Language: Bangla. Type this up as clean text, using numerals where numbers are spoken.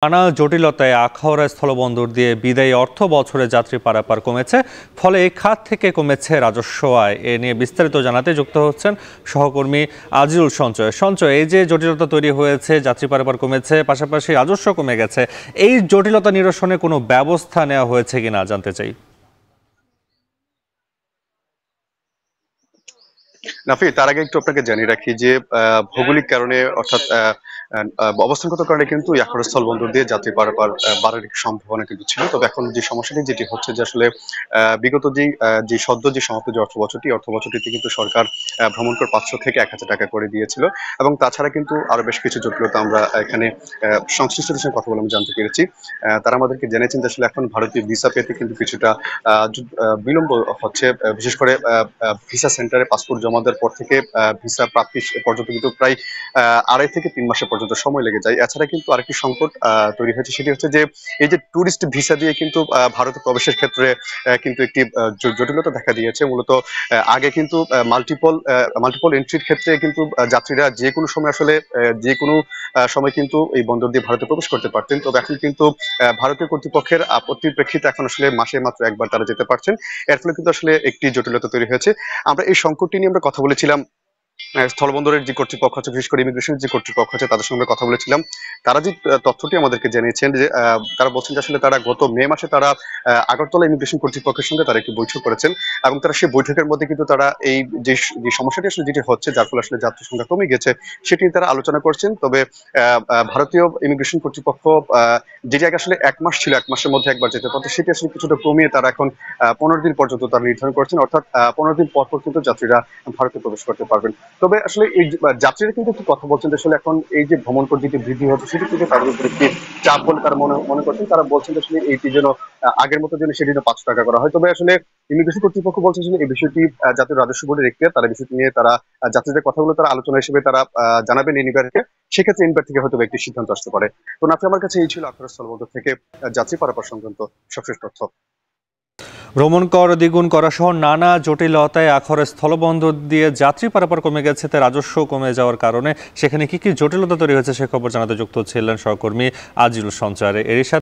নানা জটিলতায় আখাউড়া স্থলবন্দর দিয়ে বিদায়ী অর্থ বছরে যাত্রী পারাপার কমেছে, ফলে এই খাত থেকে কমেছে রাজস্ব আয়। এ নিয়ে বিস্তারিত জানাতে যুক্ত হচ্ছেন সহকর্মী আজিজুল সঞ্চয়। এই যে জটিলতা তৈরি হয়েছে, যাত্রী পারাপার কমেছে, পাশাপাশি রাজস্ব কমে গেছে, এই জটিলতা নিরসনে কোনো ব্যবস্থা নেওয়া হয়েছে কিনা জানতে চাই। নাফি, তার আগে একটু আপনাকে জানিয়ে রাখি যে ভৌগোলিক কারণে অর্থাৎ অবস্থানগত কারণে কিন্তু আখাউড়া স্থলবন্দর দিয়ে যাত্রী পারাপার বাড়ার একটি সম্ভাবনা কিন্তু ছিল। তবে এখন যে সমস্যাটি যেটি হচ্ছে যে আসলে বিগত যে সদ্য যে সমাপ্ত যে অর্থবছরটিতে কিন্তু সরকার ভ্রমণ কর 500 থেকে 1000 টাকা করে দিয়েছিল। এবং তাছাড়া কিন্তু আরো বেশ কিছু জটিলতা আমরা এখানে সংশ্লিষ্টদের সঙ্গে কথা বলে আমি জানতে পেরেছি। তারা আমাদেরকে জেনেছেন যে আসলে এখন ভারতীয় ভিসা পেতে কিন্তু কিছুটা বিলম্ব হচ্ছে। বিশেষ করে ভিসা সেন্টারে পাসপোর্ট জমা দেওয়ার পর থেকে ভিসা প্রাপ্তি পর্যন্ত কিন্তু প্রায় 2.5 থেকে 3 মাসের পর্যন্ত সময় লেগে যায়। এছাড়া কিন্তু আরেকটি সংকট তৈরি হয়েছে, সেটি হচ্ছে যে এই যে ট্যুরিস্ট ভিসা দিয়ে কিন্তু ভারতে প্রবেশের ক্ষেত্রে কিন্তু একটি জটিলতা দেখা দিয়েছে। মূলত আগে কিন্তু মাল্টিপল এন্ট্রির ক্ষেত্রে কিন্তু যাত্রীরা যে কোনো সময় আসলে যে কোনো সময় কিন্তু এই বন্দর দিয়ে ভারতে প্রবেশ করতে পারতেন। তবে এখন কিন্তু ভারতীয় কর্তৃপক্ষের আপত্তির প্রেক্ষিতে এখন আসলে মাসে মাত্র একবার তারা যেতে পারছেন। এর ফলে কিন্তু আসলে একটি জটিলতা তৈরি হয়েছে। আমরা এই সংকটটি নিয়ে আমরা কথা বলেছিলাম স্থলবন্দরের যে কর্তৃপক্ষ আছে, বিশেষ করে ইমিগ্রেশনের যে কর্তৃপক্ষ আছে তাদের সঙ্গে কথা বলেছিলাম। তারা যে তথ্যটি আমাদেরকে জানিয়েছেন যে তারা বলছেন যে আসলে তারা গত মে মাসে তারা আগরতলা ইমিগ্রেশন কর্তৃপক্ষের সঙ্গে তারা একটি বৈঠক করেছেন। এবং তারা সেই বৈঠকের মধ্যে কিন্তু তারা এই যে সমস্যাটি আসলে যেটি হচ্ছে, যার ফলে আসলে যাত্রী সংখ্যা কমে গেছে, সেটি তারা আলোচনা করছেন। তবে ভারতীয় ইমিগ্রেশন কর্তৃপক্ষ যেটি আগে আসলে 1 মাস ছিল, 1 মাসের মধ্যে একবার যেতে পারতো, সেটি আসলে কিছুটা কমিয়ে তারা এখন 15 দিন পর্যন্ত তারা নির্ধারণ করছেন। অর্থাৎ 15 দিন পর পর কিন্তু যাত্রীরা ভারতে প্রবেশ করতে পারবেন। তবে আসলে এই যাত্রীরা কিন্তু একটু কথা বলছেন যে আসলে এখন এই যে ভ্রমণ কর যেটি বৃদ্ধি হচ্ছে, সেটি থেকে তাদের উপর একটি চাপ বলে তারা মনে করছেন। তারা বলছেন যে আসলে এইটি যেন আগের মতো যেন সেটি 500 টাকা করা হয়। তবে আসলে ইমিগ্রেশন কর্তৃপক্ষ বলছে যে এই বিষয়টি জাতীয় রাজস্ব বোর্ডের এখতিয়ার, তারা বিষয়টি নিয়ে তারা যাত্রীদের কথাগুলো তারা আলোচনা হিসেবে তারা জানাবেন এনবিআরকে। সেক্ষেত্রে এনবিআর থেকে হয়তো একটি সিদ্ধান্ত আসতে পারে। তো নাফি, আমার কাছে এই ছিল আখাউড়া স্থলবন্দর থেকে যাত্রী পারাপার সংক্রান্ত সবশেষ তথ্য। ভ্রমণ কর দ্বিগুণ করা সহ নানা জটিলতায় আখাউড়া স্থলবন্দর দিয়ে যাত্রী পারাপার কমে গেছে, তাই রাজস্ব কমে যাওয়ার কারণে সেখানে কি কি জটিলতা তৈরি হয়েছে সে খবর জানাতে যুক্ত ছিলেন সহকর্মী আজিজুল সঞ্চয়। এর সাথে